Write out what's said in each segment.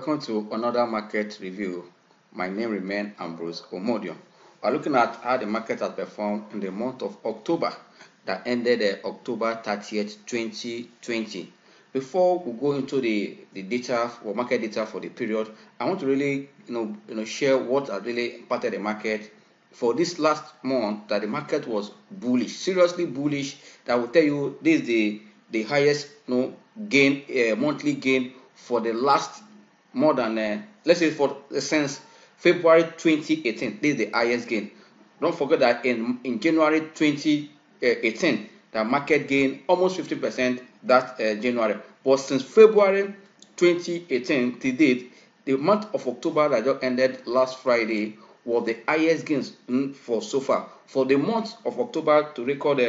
welcome to another market review. My name remains Ambrose Omodion. We're looking at how the market has performed in the month of October that ended October 30th, 2020. Before we go into the data or market data for the period, I want to really share what has really impacted the market for this last month. That the market was bullish, seriously bullish. That will tell you this is the highest gain, monthly gain for the last more than let's say for since February 2018. This is the highest gain. Don't forget that in January 2018 the market gained almost 50% that January, but since February 2018 to date, the month of October that just ended last Friday was the highest gains for so far. For the month of October to record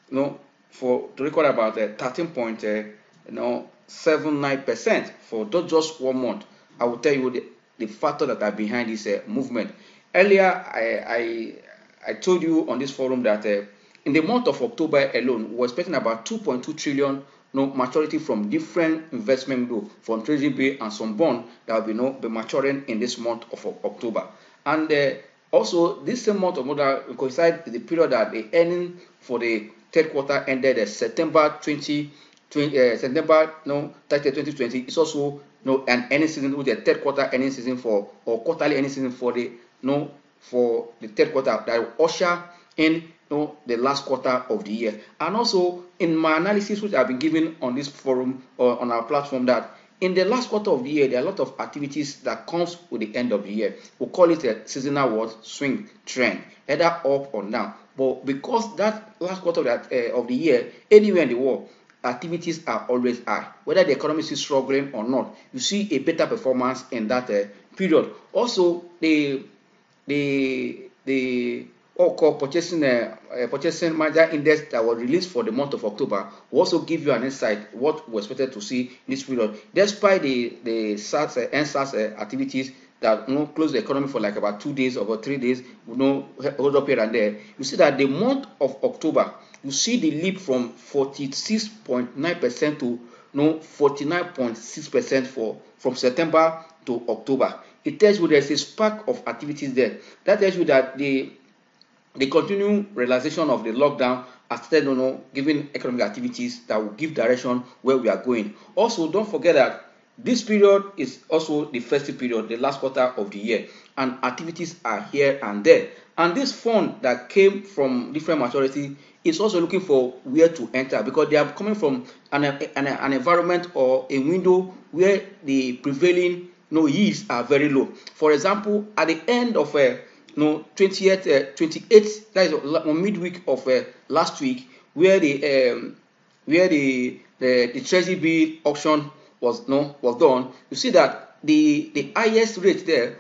about 13.79% for just 1 month. I will tell you the factor that are behind this movement. Earlier, I told you on this forum that in the month of October alone, we're expecting about 2.2 trillion maturity from different investment group, from Treasury bill and some bond that will be maturing in this month of October. And also, this same month of October coincides with the period that the earning for the third quarter ended September 30, 2020. It's also an earning season with the third quarter earning season or quarterly earning season for the third quarter that will usher in the last quarter of the year. And also in my analysis which I've been giving on this forum or on our platform, that in the last quarter of the year there are a lot of activities that comes with the end of the year. We'll call it a seasonal swing trend, either up or down. But because that last quarter of the year, anywhere in the world, activities are always high. Whether the economy is struggling or not, you see a better performance in that period. Also, the purchasing manager index that was released for the month of October will also give you an insight what we expected to see in this period. Despite the NSAS activities that close the economy for like about 2 days or 3 days, hold up here and there, you see that the month of October, you see the leap from 46.9% to 49.6% from September to October. It tells you there's a spark of activities there. That tells you that the continued realization of the lockdown has started giving economic activities that will give direction where we are going. Also, don't forget that this period is also the festive period, the last quarter of the year, and activities are here and there. And this fund that came from different maturity is also looking for where to enter, because they are coming from an environment or a window where the prevailing yields are very low. For example, at the end of 28th, that is on midweek of last week, where the Treasury bill auction was done, you see that the highest rate there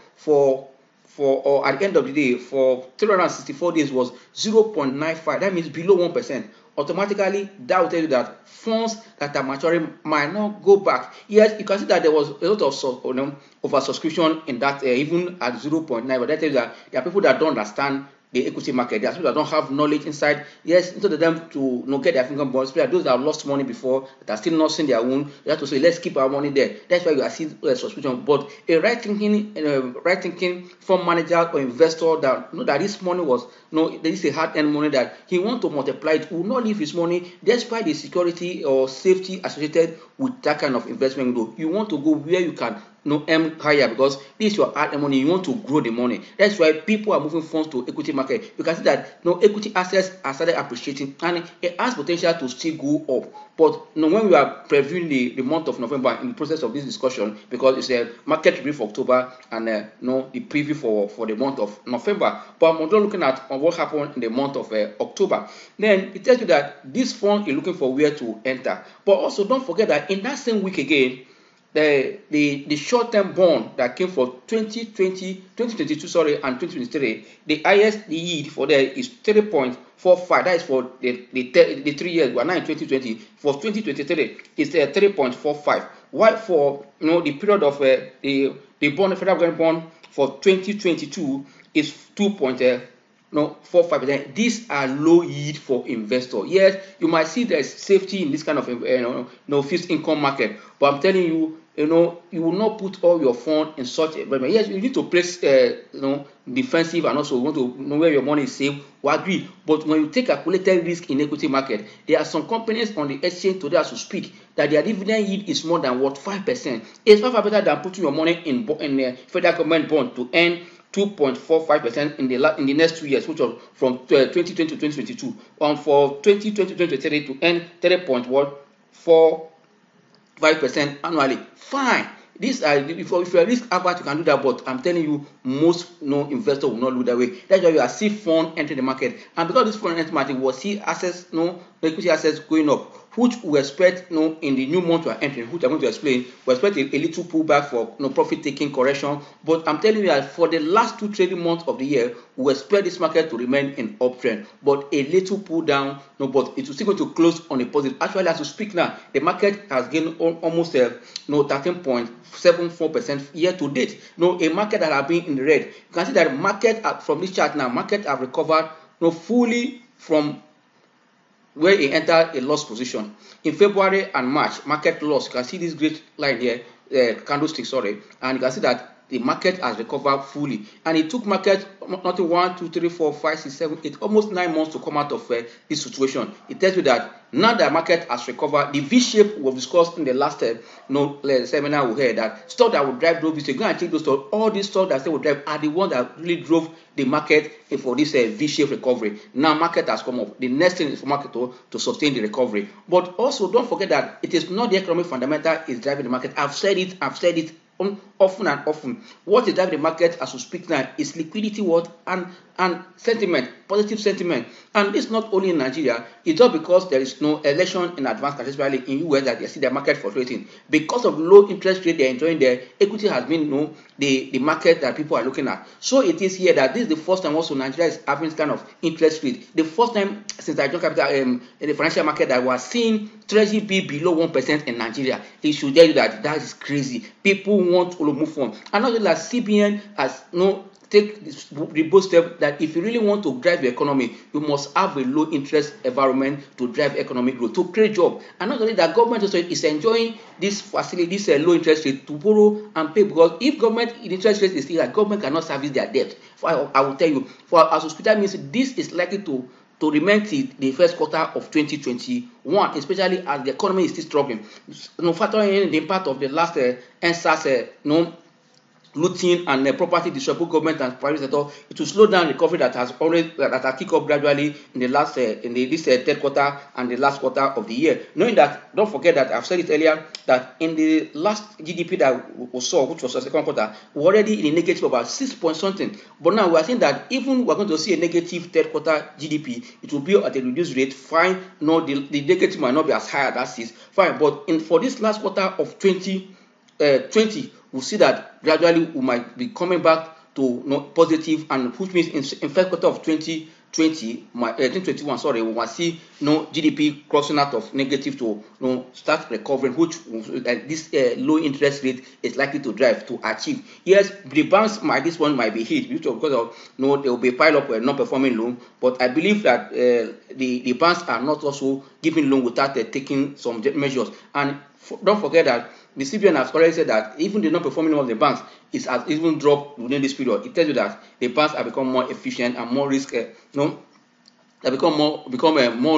or at the end of the day for 364 days was 0.95. That means below 1%. Automatically, that will tell you that funds that are maturing might not go back. Yes, you can see that there was a lot of over subscription in that, even at 0.9. But that tells you that there are people that don't understand the equity market. There are people that don't have knowledge inside. Yes, instead of them to get their finger bonds, those that have lost money before, that are still nursing their wound, they have to say, let's keep our money there. That's why you are seeing subscription. But a right thinking fund manager or investor that that this money was this is a hard-earned money that he wants to multiply it, will not leave his money despite the security or safety associated with that kind of investment. You want to go where you can earn higher, because this is your hard money. You want to grow the money. That's why people are moving funds to equity market. You can see that equity assets are started appreciating, and it has potential to still go up. But when we are previewing the month of November in the process of this discussion, because it's a market review for October and the preview for the month of November, but I'm not looking at what happened in the month of October. Then it tells you that this fund is looking for where to enter. But also don't forget that in that same week again, the short-term bond that came for 2022 and 2023, the highest yield for there is 3.45. That is for the 3 years. We are now in 2020. For 2023, it's 3.45. While for the period of the bond, federal government bond for 2022 is 2.45%. These are low yield for investors. Yes, you might see there's safety in this kind of fixed income market, but I'm telling you, you will not put all your fund in such a, but yes, you need to place defensive, and also want to know where your money is safe. We agree, but when you take calculated risk in equity market, there are some companies on the exchange today as we speak that their dividend yield is more than what 5%. It's far better than putting your money in federal government bond to earn 2.45% in the next 2 years, which was from 2020 to 2022, and for 2020 to 2023 to earn 3.45% annually. Fine. These are, if you're a risk averse, you can do that, but I'm telling you, most investor will not look that way. That's why you are see fund entering the market, and because this fund entering the market, we'll see assets, equity assets going up, which we expect in the new month we are entering, which I'm going to explain. We expect a little pullback for profit taking correction, but I'm telling you that for the last 2 trading months of the year, we expect this market to remain in uptrend, but a little pull down, but it will still going to close on a positive. Actually, as we speak now, the market has gained almost 13.74% year to date. A market that have been in the red. You can see that market from this chart now, market have recovered fully from where it entered a loss position. In February and March, market loss. You can see this great line here, candlestick, sorry, and you can see that the market has recovered fully, and it took market not 1, 2, 3, 4, 5, 6, 7, 8, almost 9 months to come out of this situation. It tells you that now that market has recovered, the V-shape was discussed in the last seminar we had, that stock that will drive those V-shape. Go and check those stocks. All these stocks that say will drive are the ones that really drove the market for this V-shape recovery. Now market has come up. The next thing is for market to sustain the recovery. But also don't forget that it is not the economic fundamental is driving the market. I've said it often and often. What is driving the market as we speak now is liquidity, and sentiment, positive sentiment. And this not only in Nigeria, it's just because there is no election in advance, especially in US, that they see the market fluctuating. Because of low interest rate they're enjoying there, equity has been the market that people are looking at. So it is here that this is the first time also Nigeria is having this kind of interest rate. The first time since I joined capital in the financial market that we are seeing Treasury be below 1% in Nigeria. It should tell you that is crazy. People want to move on. And not only that, CBN has take the bold step that if you really want to drive the economy, you must have a low interest environment to drive economic growth, to create jobs. And not only that, government also is enjoying this facility, this low interest rate to borrow and pay, because if government interest rate is still that, government cannot service their debt. I will tell you, for as hospital means this is likely to remain till the first quarter of 2021, especially as the economy is still struggling. Factoring in the impact of the last NSAS looting and property disruption, government and private sector, it will slow down recovery that has kicked off gradually in the last this third quarter and the last quarter of the year. Knowing that, don't forget that I've said it earlier, that in the last GDP that we saw, which was the second quarter, we're already in a negative about 6 point something. But now we are saying that even we're going to see a negative third quarter GDP, it will be at a reduced rate. Fine, no, the negative might not be as high as that is. Fine, but for this last quarter of 2020, we'll see that gradually we might be coming back to positive, and which means in first quarter of 2021, we will see GDP crossing out of negative to start recovering, which this low interest rate is likely to drive to achieve. Yes, the banks this one might be hit because of there will be a pile up non-performing loan, but I believe that the banks are not also giving loan without taking some measures. And don't forget that the CBN has already said that even the non-performing of the banks has even dropped within this period. It tells you that the banks have become more efficient and more risk. They become more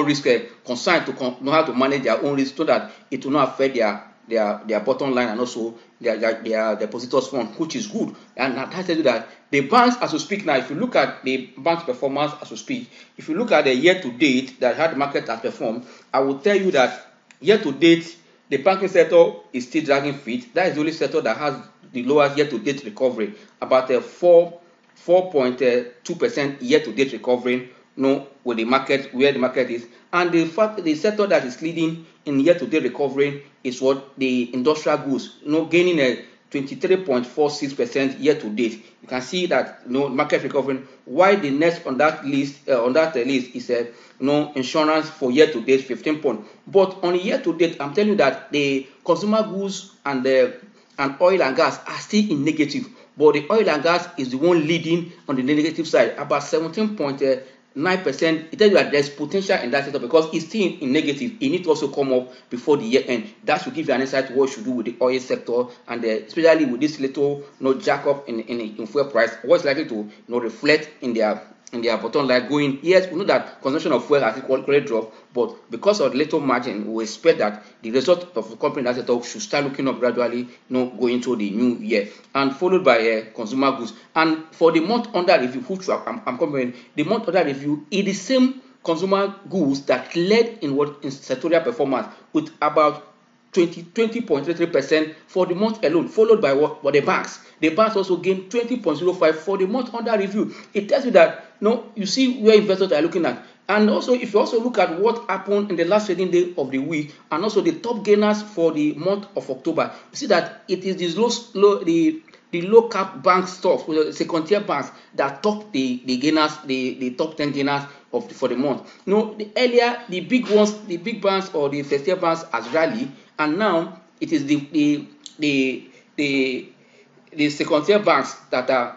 risk concerned to know how to manage their own risk, so that it will not affect their bottom line and also their depositors' fund, which is good. And that tells you that the banks, as we speak now, if you look at the bank's performance as we speak, if you look at the year to date that how the market has performed, I will tell you that year to date, the banking sector is still dragging feet. That is the only sector that has the lowest year-to-date recovery, about 4.2% year-to-date recovery. With the market where the market is, and the sector that is leading in year-to-date recovery is what the industrial goods, gaining a 23.46% year-to-date. You can see that market recovering. Why the next on that list is insurance for year-to-date 15 points. But on year-to-date, I'm telling you that the consumer goods and oil and gas are still in negative. But the oil and gas is the one leading on the negative side, about 17.9%. 9%. It tells you that there's potential in that sector because it's still in negative. It needs to also come up before the year end. That should give you an insight to what you should do with the oil sector, and especially with this little jack up in fuel price, what's likely to reflect in their bottom line going. Yes, we know that consumption of fuel has equally dropped, but because of the little margin, we expect that the result of the company that sector should start looking up gradually, going into the new year, and followed by consumer goods. And for the month under review, which I'm comparing, the month under review is the same consumer goods that led in sectorial performance with about 20.33% for the month alone, followed by what the banks. The banks also gained 20.05 for the month under review. It tells you that you see where investors are looking at. And also, if you also look at what happened in the last trading day of the week, and also the top gainers for the month of October, you see that it is the low cap bank stocks, second tier banks, that top the gainers, the top 10 gainers for the month. Earlier the big ones, the big banks or the first tier banks has rallied, and now it is the second tier banks that are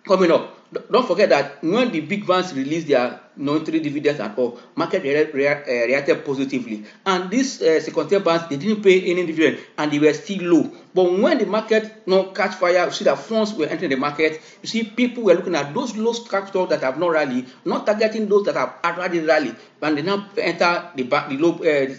coming up. Don't forget that when the big banks release their non-trade dividends and all, market reacted positively. And these second tier banks, they didn't pay any dividend and they were still low. But when the market catch fire, you see that funds were entering the market. You see people were looking at those low capital that have not rallied, not targeting those that have already rallied, and they now enter the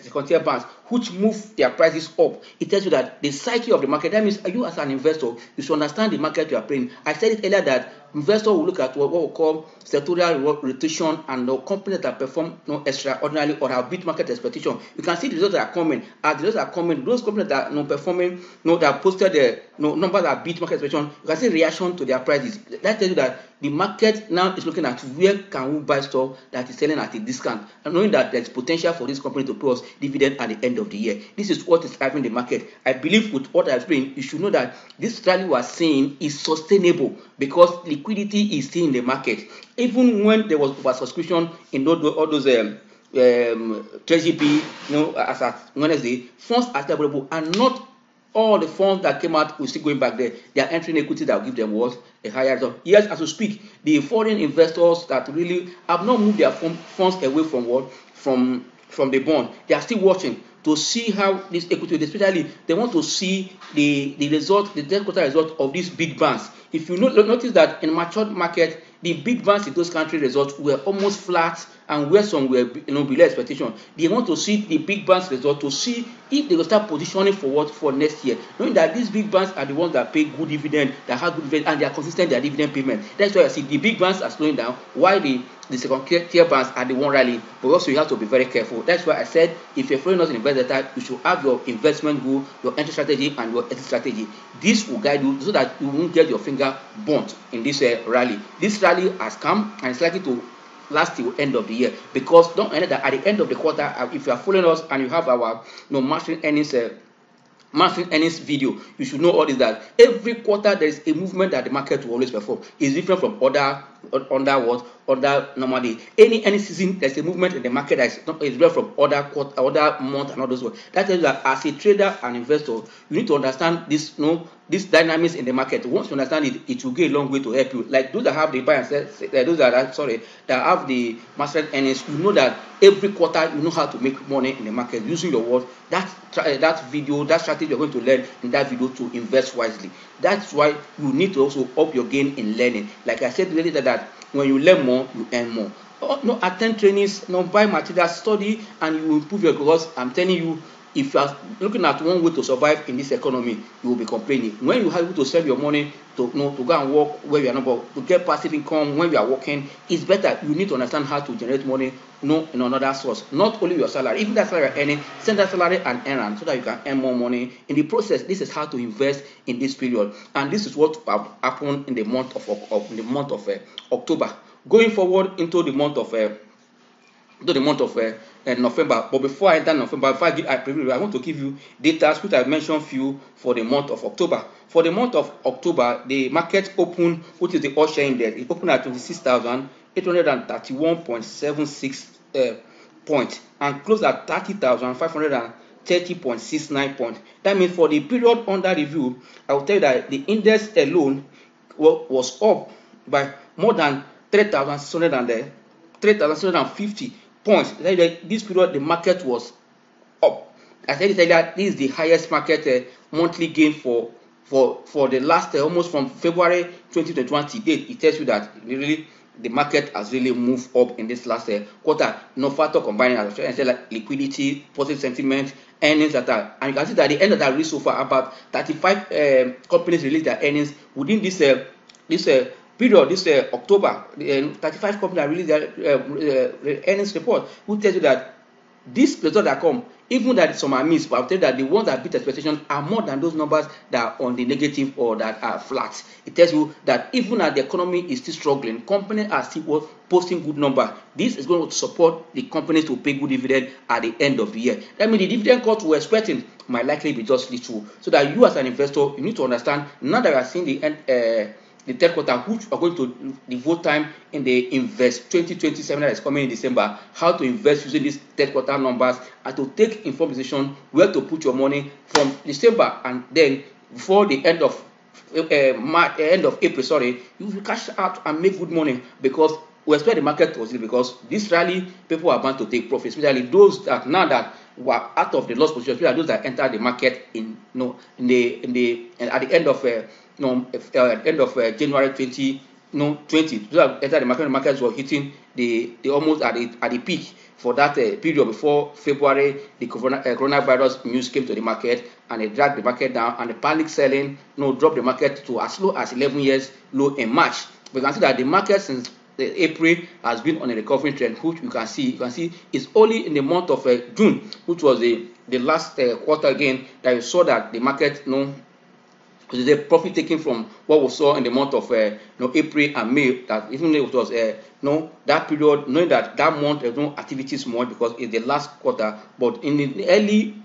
second tier banks, which move their prices up. It tells you that the psyche of the market. That means you as an investor, you should understand the market you are playing. I said it earlier that investors will look at what we call sectorial rotation and the companies that perform extraordinarily or have beat market expectation. You can see the results that are coming. As the results are coming, those companies that are performing, that posted the numbers that beat market expectation, you can see reaction to their prices. That tells you that the market now is looking at where can we buy stock that is selling at a discount, and knowing that there's potential for this company to pay us dividend at the end of the year. This is what is driving the market. I believe with what I explained, you should know that this rally we are seeing is sustainable because liquidity is still in the market. Even when there was oversubscription in all those treasury bill, as at Wednesday, funds are still available, and not all the funds that came out will still going back there. They are entering equity that will give them what? A higher return. Yes, as we speak, the foreign investors that really have not moved their funds away from what? From the bond. They are still watching to see how this equity, especially they want to see the result, the third quarter result of these big banks. If you notice that in matured market, the big banks in those countries' results were almost flat, and where some were below expectation. They want to see the big banks' result to see if they will start positioning for next year, knowing that these big banks are the ones that pay good dividend, that have good dividend, and they are consistent in their dividend payment. That's why I see the big banks are slowing down, while the second tier banks are the one rallying. But also you have to be very careful. That's why I said if you're following us in investor, you should have your investment goal, your entry strategy, and your exit strategy. This will guide you so that you won't get your finger burnt in this rally. This rally has come and it's likely to last till end of the year, because don't forget that at the end of the quarter, if you are following us and you have our mastering earnings video, you should know all this, that every quarter there is a movement that the market will always perform. It's different from other normal day. Any season there's a movement in the market that is different from other month and all those ones. That tells you that as a trader and investor, you need to understand this dynamics in the market. Once you understand it, it will go a long way to help you. Like those that have the buy and sell, those that have the master earnings, you know that every quarter you know how to make money in the market using your word. That video, that strategy you're going to learn in that video to invest wisely. That's why you need to also up your game in learning. Like I said earlier, that when you learn more, you earn more. Attend trainings, buy material, study, and you will improve your growth. I'm telling you, if you are looking at one way to survive in this economy, you will be complaining. When you are able to save your money to go and work where you are not, to get passive income when you are working, it's better. You need to understand how to generate money in another source, not only your salary. Even that salary you're earning, send that salary and earn so that you can earn more money. In the process, this is how to invest in this period, and this is what happened in the month of October. Going forward into the month of November. But before I enter November, I want to give you data which I mentioned few for the month of October. For the month of October, the market opened, which is the all share index, it opened at 26,831.76 points and closed at 30,530.69 points. That means for the period under review, I will tell you that the index alone was up by more than 3,600 3,750 points. This period the market was up. As I said earlier, this is the highest market monthly gain for the last almost from February 2021 to date. It tells you that really the market has really moved up in this last quarter. No factor combining, as I said, like liquidity, positive sentiment, earnings that are, and you can see that the end of that release so far, about 35 companies released their earnings within this period, this October. 35 companies released their earnings report, which tells you that these results that come, even that some are missed, but I'll tell you that the ones that beat expectations are more than those numbers that are on the negative or that are flat. It tells you that even as the economy is still struggling, companies are still posting good numbers. This is going to support the companies to pay good dividend at the end of the year. That means the dividend cut we're expecting might likely be just little. So that you as an investor, you need to understand, now that we are seeing the third quarter, which are going to devote time in the Invest 2020 seminar that is coming in December, how to invest using these third quarter numbers and to take informed decision where to put your money from December, and then before the end of end of April, sorry, you will cash out and make good money, because we expect the market to oscillate, because this rally people are bound to take profits, especially those that now that were out of the loss position, especially those that entered the market in at the end of end of January 2020. Those that entered the markets were hitting the almost at the peak for that period before February. The coronavirus news came to the market and it dragged the market down, and the panic selling dropped the market to as low as 11 years low in March. We can see that the market since April has been on a recovery trend, which you can see is only in the month of June, which was the last quarter again, that you saw that the market the profit taken from what we saw in the month of April and May. That even though it was that period, knowing that month there's no activities more because it's the last quarter, but in the early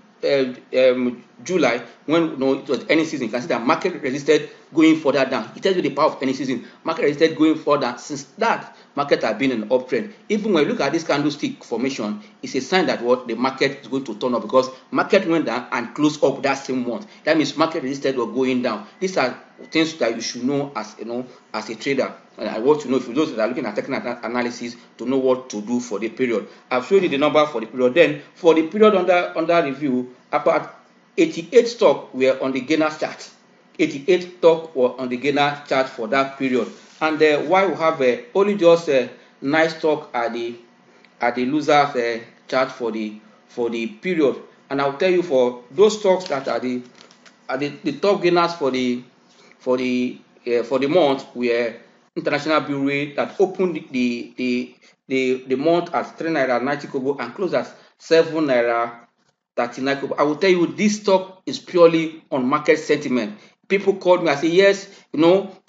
July, when it was any season, you can see that market resisted going further down. It tells you the power of any season. Market resisted going further. Since that, market has been in an uptrend. Even when you look at this candlestick formation, it's a sign that the market is going to turn up, because market went down and closed up that same month. That means market resisted or going down. These are things that you should know as a trader. And I want to know, if those that are looking at technical analysis, to know what to do for the period. I've shown you the number for the period. Then for the period under review, about 88 stocks were on the gainer chart. 88 stocks were on the gainer chart for that period. And why we have only just 9 stocks at the losers chart for the period. And I'll tell you, for those stocks that are the top gainers for the month, were International Brewery, that opened the month at 3 naira 90 kobo and closed at 7 naira 39 kobo. I will tell you, this stock is purely on market sentiment. People called me and say, yes,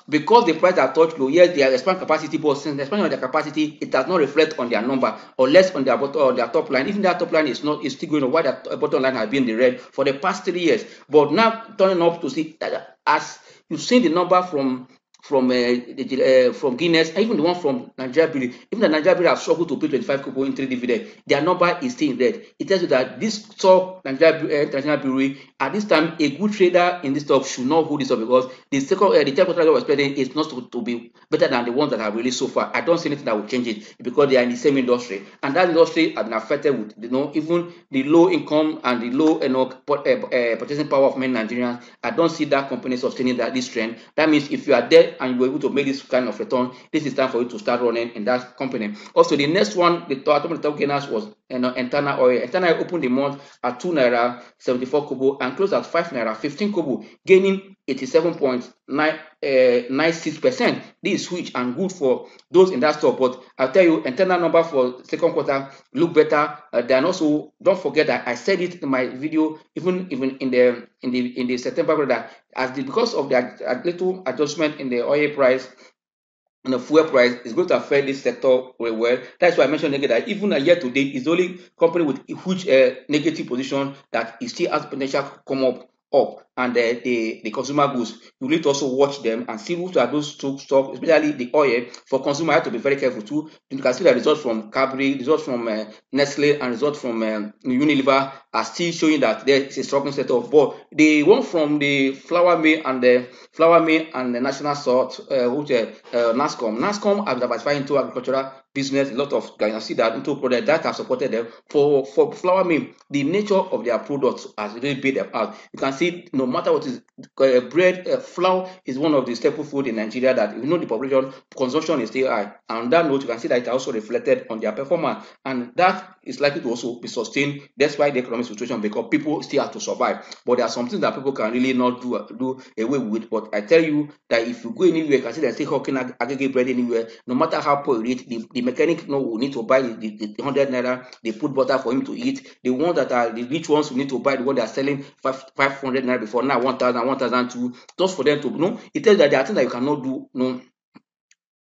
because the price are touched low, yes, they are expand capacity, but since the expansion of their capacity, it does not reflect on their number, or less on their bottom or their top line. Even their top line is still going on, while their bottom line has been in the red for the past 3 years. But now turning up to see that, as you've seen the number from Guinness, and even the one from Nigeria Brewery, even the Nigeria Brewery have struggled to pay 25 kobo in 3 dividend. Their number is still in red. It tells you that this stock, Nigeria International Brewery, at this time, a good trader in this stock should not hold this up, because the third quarter we're expecting is not to be better than the ones that have released so far. I don't see anything that will change it, because they are in the same industry, and that industry has been affected with even the low income and the low purchasing power of many Nigerians. I don't see that company sustaining this trend. That means if you are there and you were able to make this kind of return, this is time for you to start running in that company. Also, the next one, the top gainers was Etana Oil. Etana Oil opened the month at 2 naira 74 kobo and closed at 5 naira 15 kobo, gaining 87.96%. This is huge and good for those in that stock. But I'll tell you, internal number for second quarter look better. Then also, don't forget that I said it in my video, even in the September quarter, because of the little adjustment in the oil price and the fuel price is going to affect this sector very well. That's why I mentioned again that even a year to date is the only company with a huge negative position that is still has potential to come up up, and the consumer goods, you need to also watch them and see which are those stock, especially the oil. For consumer, you have to be very careful too. You can see the results from Cadbury, results from Nestle, and results from Unilever are still showing that there is a struggling setup. But the one from the flour mill and the national salt, which NASCOM have diversified into agricultural business. A lot of guys can see that into product that have supported them. For flour mill, the nature of their products has really paid them out. You can see no matter what is bread, flour is one of the staple food in Nigeria that you know the population consumption is still high. And on that note, you can see that it also reflected on their performance, and that is likely to also be sustained despite the economic situation, because people still have to survive. But there are some things that people can really not do away with. But I tell you that if you go anywhere, you can see they still hawking aggregate bread anywhere, no matter how poor it is. The mechanic will need to buy the 100 naira, they put butter for him to eat. The ones that are the rich ones will need to buy the one they are selling 500 naira before, now 1,000, 1,002, just for them to know. It tells that there are things that you cannot do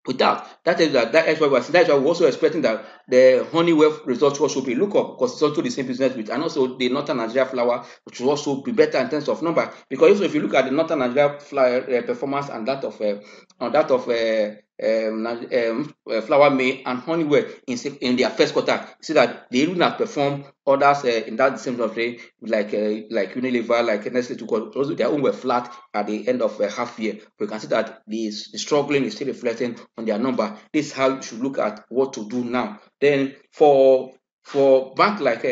without. That is that that's why we're also expecting that the Honeywell results will also be look up, because it's also the same business with, and also the Northern Nigeria flour, which will also be better in terms of number. Because also if you look at the Northern Nigeria flour performance and that of flour mill and Honeywell in their first quarter, see that they even have performed others in that same way, like Unilever, like Nestle, also their own were flat at the end of half year. We can see that the struggling is still reflecting on their number. This is how you should look at what to do now. Then for bank like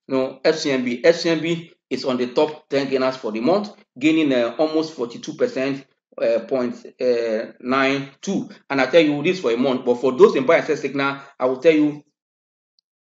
FCMB is on the top 10 gainers for the month, gaining almost 42%. 0.92, and I tell you this for a month. But for those in buy and sell signal, I will tell you,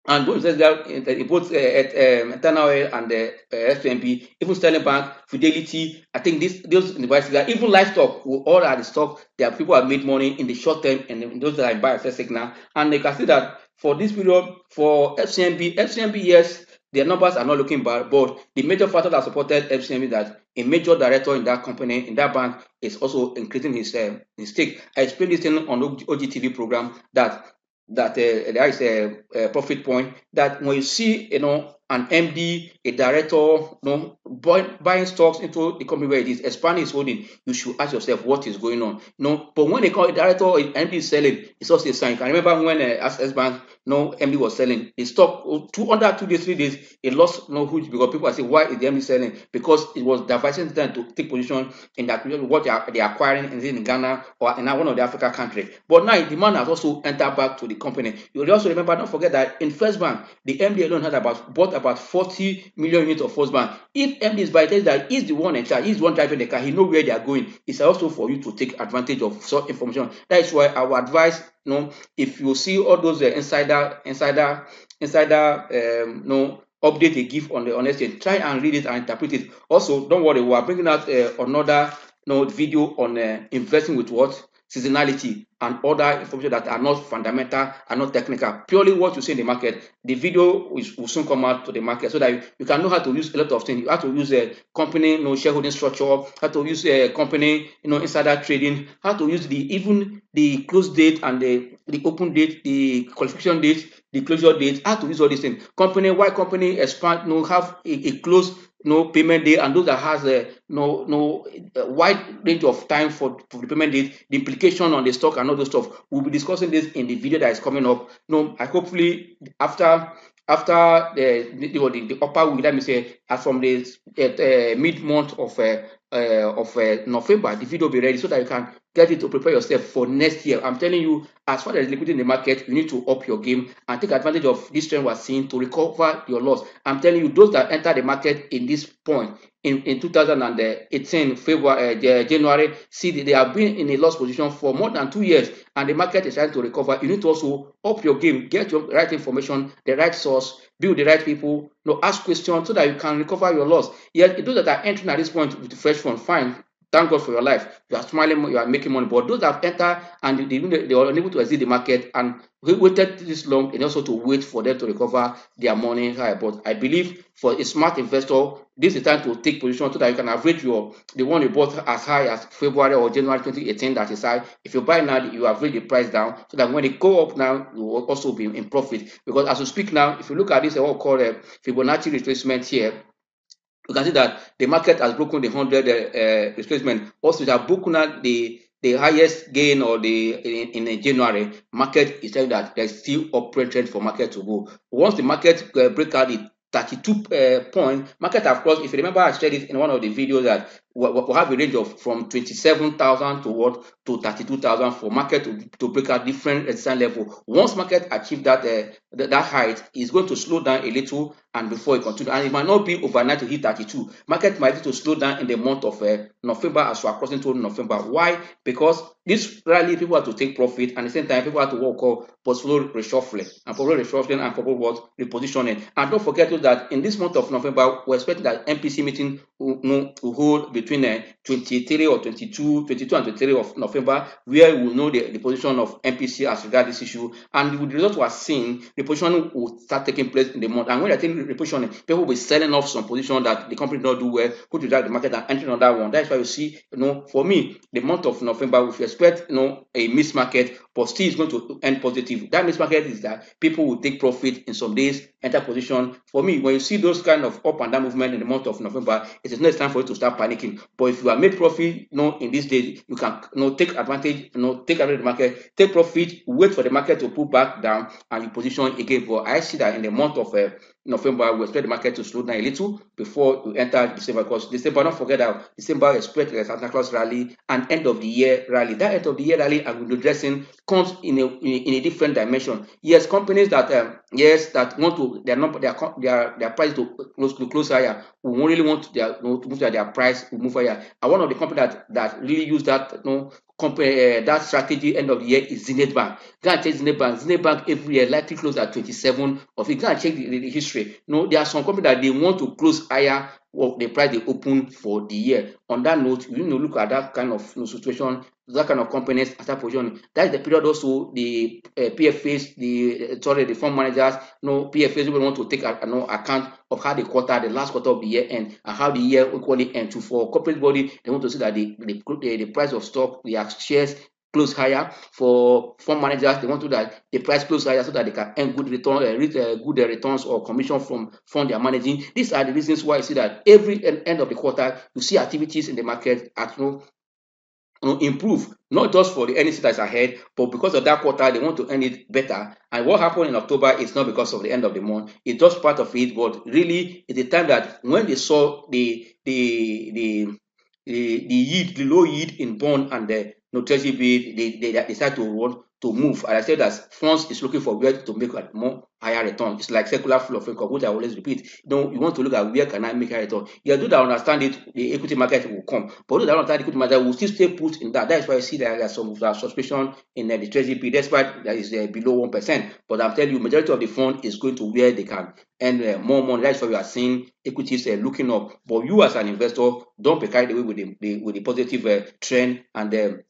and both both Eternal Oil and FMB, even Sterling Bank, Fidelity, I think those devices, even livestock, all are the stock that people have made money in the short term, and in those that are buy and sell signal. And you can see that for this period, for FCMB, yes, their numbers are not looking bad, but the major factor that supported FCMB is that a major director in that company, in that bank, is also increasing his stake. I explained this thing on OGTV program that there is a profit point, that when you see an MD, a director, buying stocks into the company where it is expanding his holding, you should ask yourself what is going on. But when they call a director or MD is selling, it's also a sign. I remember when Access Bank, MD was selling, the stock under 2 days, 3 days, it lost huge, because people are saying, why is the MD selling? Because it was diversifying time to take position in that what they are acquiring in Ghana or in one of the African countries. But now the man has also entered back to the company. You will also remember, don't forget that in First Bank, the MD alone had bought about 40 million units of First Bank. If MD is by that he's the one in charge, he's the one driving the car, he knows where they are going. It's also for you to take advantage of such information. That is why I would advise, if you see all those insider update they give on the exchange, try and read it and interpret it. Also, don't worry, we are bringing out another video on investing with what seasonality and other information that are not fundamental and not technical, purely what you see in the market. The video will soon come out to the market, so that you can know how to use a lot of things. You have to use a company shareholding structure, how to use a company insider trading, how to use even the close date and the open date, the qualification date, the closure date, how to use all these things. Why company expand, have a close payment day, and those that has a wide range of time for the payment date, the implication on the stock and all those stuff. We'll be discussing this in the video that is coming up. I hopefully after the upper week, let me say, from the mid month of November, the video will be ready, so that you can get it to prepare yourself for next year. I'm telling you, as far as liquidity in the market, you need to up your game and take advantage of this trend we're seeing to recover your loss. I'm telling you, those that enter the market in this point in 2018 January, see they have been in a loss position for more than 2 years, and the market is trying to recover. You need to also up your game, get your right information, the right source, build the right people, ask questions, so that you can recover your loss. Yet those that are entering at this point with the fresh fund, fine. Thank God for your life. You are smiling, you are making money. But those that have entered and they are unable to exit the market and waited this long, and also to wait for them to recover their money. But I believe for a smart investor, this is time to take position, so that you can average the one you bought as high as February or January 2018. That is high. If you buy now, you average the price down, so that when it go up now, you will also be in profit. Because as we speak now, if you look at this, what we call a Fibonacci retracement here, you can see that the market has broken the 100 retracement. Also, it has broken out the highest gain or in January. Market is telling that there's still upward trend for market to go. Once the market break out the 32 point market, of course, if you remember, I said it in one of the videos that we'll have a range of from 27,000 to what to 32,000 for market to break out different resistance level. Once market achieve that that height, it's going to slow down a little and before it continue, and it might not be overnight to hit 32. Market might need to slow down in the month of November as we are crossing to November. Why? Because this rally people have to take profit, and at the same time people have to work on portfolio reshuffling and for what repositioning. And don't forget that in this month of November, we're expecting that MPC meeting will hold between 23 or 22 and 23 of November, where we will know the position of MPC as regards this issue. And with the result we are seeing, the positioning will start taking place in the month. And when they're taking repositioning, people will be selling off some position that the company not do well, go to drag the market and entering on that one. That's why you see, for me, the month of November, we should expect, a mixed market, but still it's going to end positive. That mixed market is that people will take profit in some days, enter position. For me, when you see those kind of up and down movement in the month of November, it is not time for you to start panicking. But if you have made profit, in these days, you can, take advantage, take advantage of the market, take profit, wait for the market to pull back down, and you position again. But I see that in the month of November, we expect the market to slow down a little before you enter December. Because December, don't forget that December expect a Santa Claus rally and end of the year rally. That end of the year rally and window dressing comes in a different dimension. Yes, companies that that want to their price to close higher, we won't really want to move their price to move higher. And one of the companies that really use that that strategy end of the year is Zenith Bank. Go and check Zenith Bank. Zenith Bank every year likely close at 27 of it. Go and check the history. There are some companies that they want to close higher of the price they open for the year. On that note, you need to look at that kind of situation, that kind of companies as that position. That is the period also the PFAs, the fund managers, PFAs will want to take account of how the last quarter of the year end and how the year equally end. For corporate body, they want to see that the price of stock, the shares close higher. For fund managers, they want to that the price close higher so that they can earn good returns or commission from fund they are managing. These are the reasons why I see that every end of the quarter you see activities in the market at improve, not just for the earnings that is ahead, but because of that quarter, they want to earn it better. And what happened in October is not because of the end of the month; it's just part of it. But really, it's the time that when they saw the yield, the low yield in bond and the treasury bill, they decide to move. And I said that funds is looking for where to make a more higher return. It's like circular flow of income, which I always repeat. You want to look at where can I make a return. You do that, understand it, the equity market will come. But those that don't understand the equity market will still stay put in that. That is why I see that there are some suspicion in the treasury bill, despite that is below 1%. But I'm telling you, majority of the fund is going to where they can earn more money. That's why we are seeing equities looking up. But you as an investor, don't be carried away with the positive trend and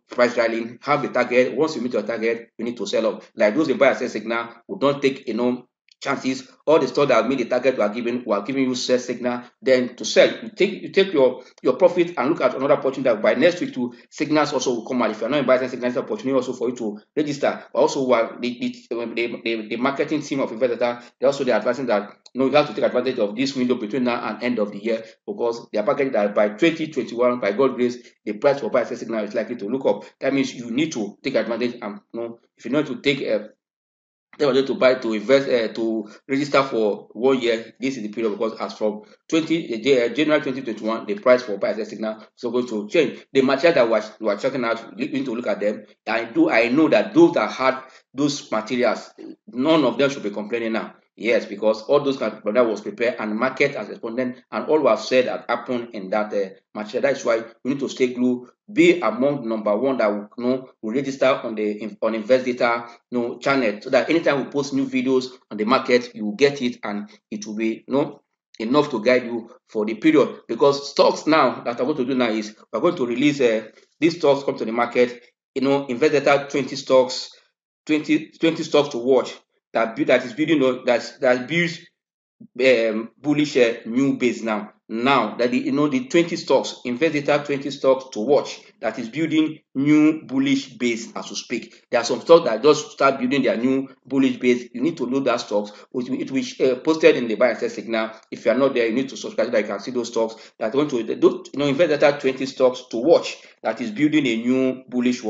price rallying. Have a target. Once you meet your target, you need to sell off. Like those in buy and sell signal who don't take chances. All the stocks that have made the target were giving you sell signal. Then to sell, you take your profit and look at another opportunity that by next week to signals also will come out. If you're not in buy and signals, opportunity also for you to register. But also the marketing team of Investor, they also they're advising that you have to take advantage of this window between now and end of the year, because they are targeting that by 2021, by God's grace, the price for buy and sell signal is likely to look up. That means you need to take advantage and if you know to take they wanted to buy to invest to register for 1 year. This is the period, because as from January 2021, the price for buy and sell signal is going to change. The material that we are checking out, you need to look at them. I know that those that had those materials, none of them should be complaining now. Yes, because all those kind of product was prepared and the market has responded, and all we have said that happened in that material. That's why we need to stay glued, be among number one that will register on Invest Data channel, so that anytime we post new videos on the market, you will get it and it will be enough to guide you for the period. Because stocks now that I'm going to do now is we're going to release these stocks come to the market. Invest Data 20 stocks to watch that is building that builds bullish new base now. now that the 20 stocks, invest data 20 stocks to watch that is building new bullish base as we speak. There are some stocks that just start building their new bullish base. You need to load that stocks, which it will posted in the buy and sell signal. If you are not there, you need to subscribe so that you can see those stocks that want to invest data 20 stocks to watch that is building a new bullish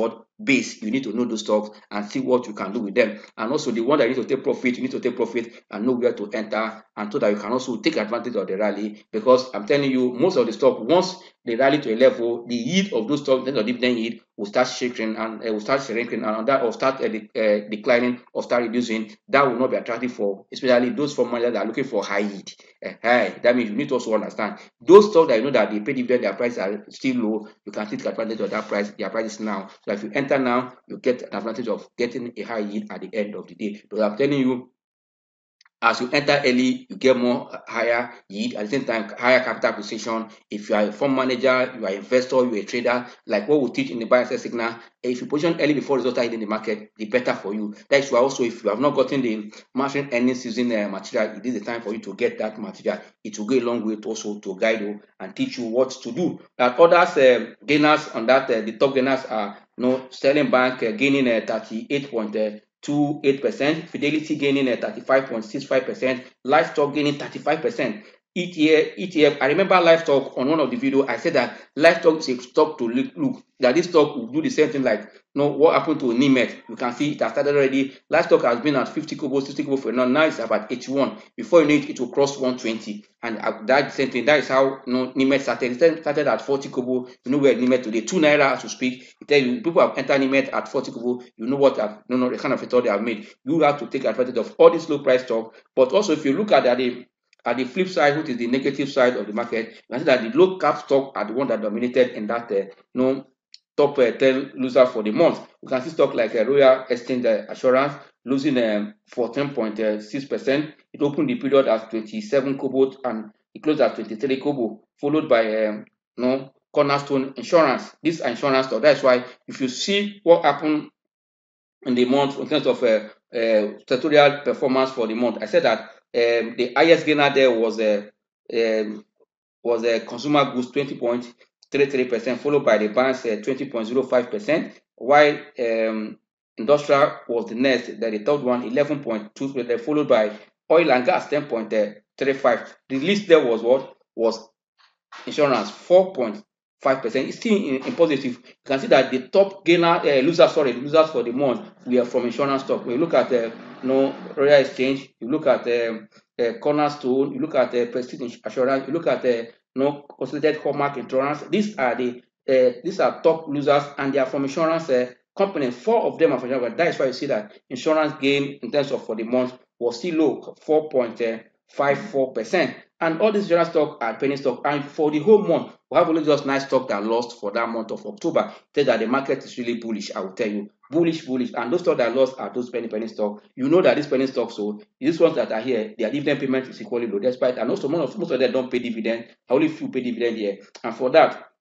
base. You need to know those stocks and see what you can do with them. And also the one that you need to take profit, you need to take profit and know where to enter, and so that you can also take advantage of the rally. Because I'm telling you, most of the stock, once they rally to a level, the yield of those stocks, the dividend yield, will start shaking and will start shrinking, and that will start declining or start reducing. That will not be attractive for especially those fund managers that are looking for high yield. That means you need to also understand those stocks that you know that they pay dividend, their prices are still low. You can take advantage of that price. Their price is now. So if you enter now, you get an advantage of getting a high yield at the end of the day. But I'm telling you, as you enter early, you get more higher yield. At the same time, higher capital appreciation. If you are a fund manager, you are an investor, you are a trader, like what we teach in the buy and sell signal, if you position early before results are in the market, the better for you. That's why also, if you have not gotten the mastering earnings season material, it is the time for you to get that material. It will go a long way to also to guide you and teach you what to do. That others gainers on that, the top gainers are Sterling Bank gaining 38.28%, Fidelity gaining 35.65%, Livestock gaining 35%. ETF, I remember Livestock on one of the videos, I said that Livestock is a stock to look that this stock will do the same thing like what happened to Nimet. You can see it has started already. Livestock has been at 50 kobo, 60 kobo for now. Now it's about 81. Before you know it, it will cross 120. And that same thing, that is how Nimet started. It started at 40 kobo. You know where Nimet today, 2 naira as we speak. It tells you people have entered Nimet at 40 kobo. You know what the kind of return they have made. You have to take advantage of all these low price stock. But also, if you look at the flip side, which is the negative side of the market, you can see that the low cap stock are the one that dominated in that top 10 loser for the month. You can see stock like Royal Exchange Assurance losing 14.6%. It opened the period at 27 kobo and it closed at 23 kobo, followed by Cornerstone Insurance. This insurance stock. That's why if you see what happened in the month in terms of sectorial performance for the month, I said that the highest gainer there was consumer goods 20.33%, followed by the banks 20.05%, while industrial was the next, the third one 11.2%, followed by oil and gas 10.35%. The least there was insurance 4.5%. It's still in positive. You can see that the top gainer losers for the month were from insurance stock. When you look at Royal Exchange, you look at Cornerstone, you look at Prestige Assurance, you look at Consolidated Hallmark Insurance. These are top losers, and they are from insurance companies. 4 of them are from insurance. That is why you see that insurance gain in terms of for the month was still low, 4.54%. And all these insurance stock are penny stock. And for the whole month, we have only just 9 stocks that lost for that month of October. Tell that the market is really bullish. I will tell you, bullish. And those stocks that lost are those penny stock. You know that these penny stocks, so these ones that are here, their dividend payment is equally low. Despite, and also most of them don't pay dividend. Only few pay dividend here. And for that,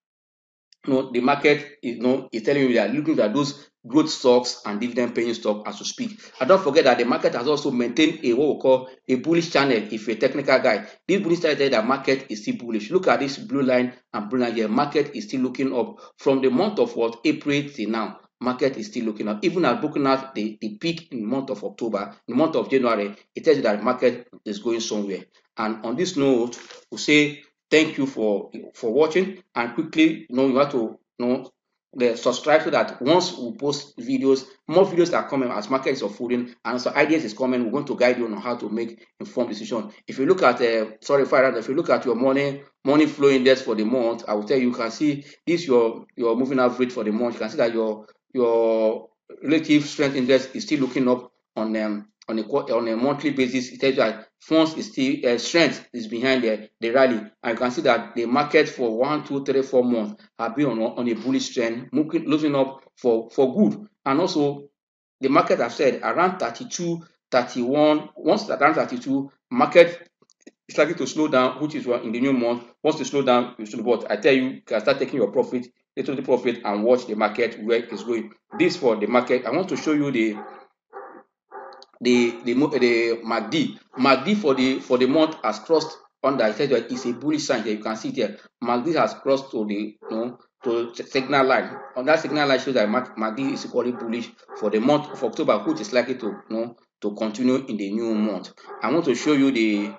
the market is telling you that looking at those growth stocks and dividend paying stock as we speak. And don't forget that the market has also maintained what we call a bullish channel. If you're a technical guy, this bullish channel tells that market is still bullish. Look at this blue line and blue line here. Market is still looking up from the month of April till now. Market is still looking up. Even as looking at the peak in the month of October, in the month of January, it tells you that the market is going somewhere. And on this note, we say thank you for watching, and quickly you have to subscribe so that once we post videos, more videos are coming as market is unfolding and also ideas is coming. We're going to guide you on how to make informed decision. If you look at if you look at your money flow index for the month, I will tell you, you can see this your moving average for the month. You can see that your relative strength index is still looking up on a monthly basis. It tells you that funds is still strength is behind the rally, and you can see that the market for 1, 2, 3, 4 months have been on a bullish trend, losing up for good. And also the market has said around 32, 31. Once around 32, market is likely to slow down, which is in the new month. Once to slow down, you should. But I tell you can start taking your profit, little profit, and watch the market where it is going. This for the market. I want to show you the MACD for the month has crossed under, it says that it's a bullish sign. There you can see it here. MACD has crossed to the to signal line. On that signal line shows that MACD is equally bullish for the month of October, which is likely to to continue in the new month. I want to show you the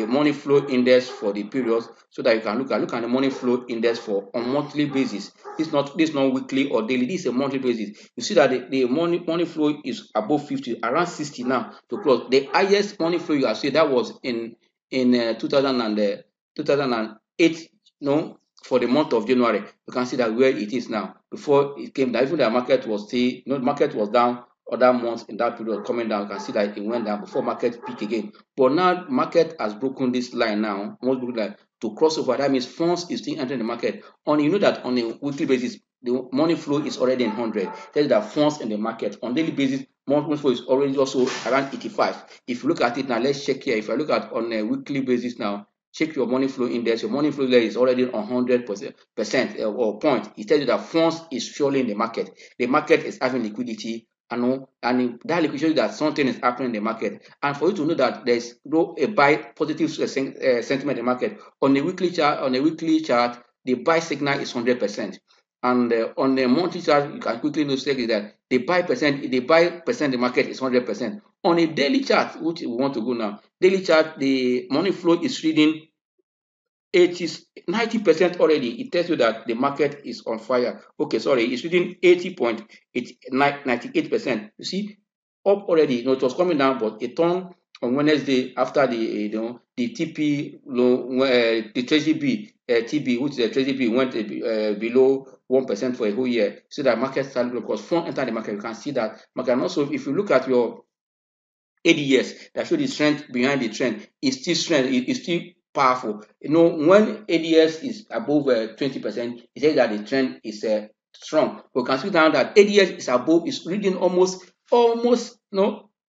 money flow index for the period, so that you can look at the money flow index for on monthly basis. This is not weekly or daily. This is a monthly basis. You see that the money flow is above 50, around 60 now to close. The highest money flow you have seen, that was in 2008, for the month of January. You can see that where it is now. Before it came down, even the market was still, the market was down other months in that period coming down. You can see that it went down before market peak again. But now market has broken this line now, almost broken line to cross over. That means funds is still entering the market. You know that on a weekly basis, the money flow is already in 100. Tells that funds in the market on daily basis, money flow is already also around 85. If you look at it now, let's check here. If I look at on a weekly basis now, check your money flow index. Your money flow index is already on 100% or point. It tells you that funds is surely in the market. The market is having liquidity, and that liquidity shows that something is happening in the market. And for you to know that there's a buy positive sentiment in the market, on a weekly chart, the buy signal is 100%. And on the monthly chart, you can quickly notice that the buy percent in the market is 100%. On a daily chart, which we want to go now, daily chart, the money flow is reading 90% already. It tells you that the market is on fire. Okay, sorry, it's reading 98%. You see, up already. It was coming down, but it turned on Wednesday after the TP low, the Treasury B TB, which is the Treasury B, went below 1% for a whole year. So that market started because fund entered the market. You can see that market. And also, if you look at your ADS, that shows the strength behind the trend, it's still strength. It's still powerful. When ADS is above 20%, it says that the trend is strong. We can see now that ADS is above, is reading almost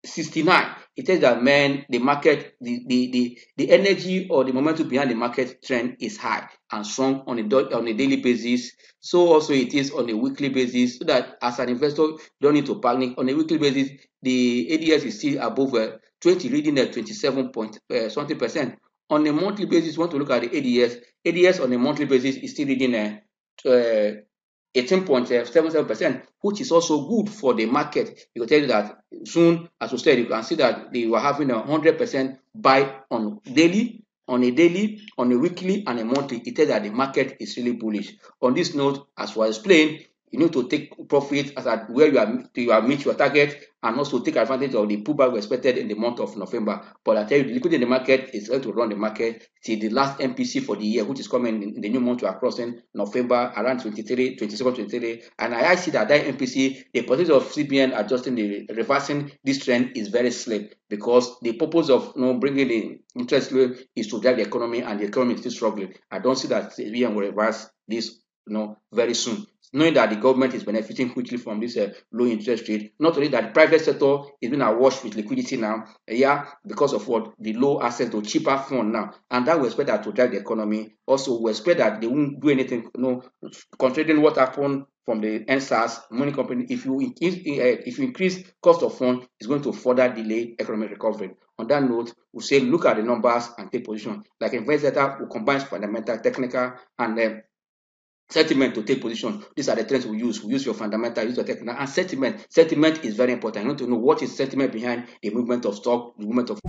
69. It tells that the market, the energy or the momentum behind the market trend is high and strong on a daily basis. So also it is on a weekly basis, so that as an investor, you don't need to panic. On a weekly basis, the ADS is still above 20, reading at 27 point something percent. On a monthly basis, you want to look at the ADS. ADS on a monthly basis is still reading 18.77%, which is also good for the market. It will tell you that soon, as we said, you can see that they were having 100% buy on a daily, on a weekly, and a monthly. It tells that the market is really bullish. On this note, as was explained, you need to take profit as at where you are meet your target, and also take advantage of the pullback expected in the month of November. But I tell you, the liquidity in the market is going to run the market till the last MPC for the year, which is coming in the new month we are crossing, November, around 27, 23. And I see that MPC, the possibility of CBN reversing this trend is very slim, because the purpose of bringing in interest rate is to drive the economy, and the economy is still struggling. I don't see that CBN will reverse this very soon, knowing that the government is benefiting quickly from this low interest rate. Not only that, the private sector is being awash with liquidity now, because of what? The low access to cheaper fund now, and that we expect that to drive the economy. Also, we expect that they won't do anything, considering what happened from the NSAS money company. If you increase cost of fund, it's going to further delay economic recovery. On that note, we say look at the numbers and take position. Like investor, we combine fundamental, technical, and sentiment to take position. These are the trends we use. We use your fundamental, use your technical, and sentiment. Sentiment is very important. You need to know what is sentiment behind the movement of stock, the movement of